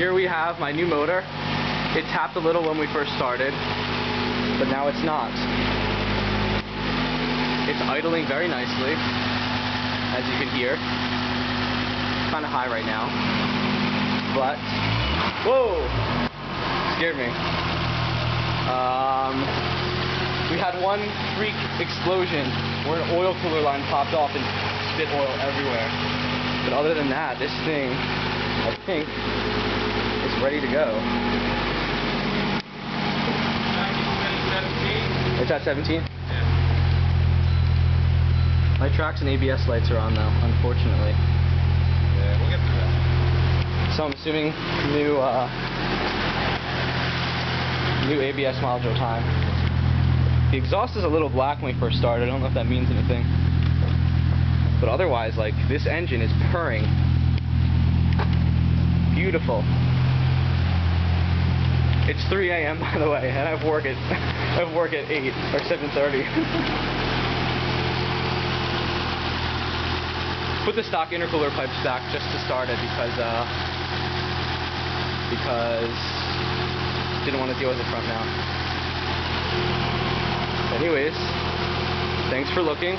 here we have my new motor. It tapped a little when we first started, but now it's not. It's idling very nicely, as you can hear. Kind of high right now, but whoa, scared me. We had one freak explosion where an oil cooler line popped off and spit oil everywhere. But other than that, this thing, I think, is ready to go. It's at 17? Yeah. My tracks and ABS lights are on though, unfortunately. Yeah, we'll get through that. So I'm assuming new ABS module time. The exhaust is a little black when we first started. I don't know if that means anything. But otherwise, like, this engine is purring. Beautiful. It's 3 a.m. by the way, and I have work at 8 or 7:30. Put the stock intercooler pipes back just to start it because didn't want to deal with the front mount. Anyways, thanks for looking.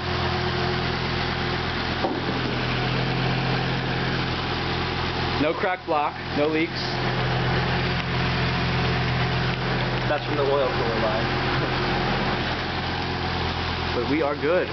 No cracked block, no leaks. That's from the oil cooler line. But we are good.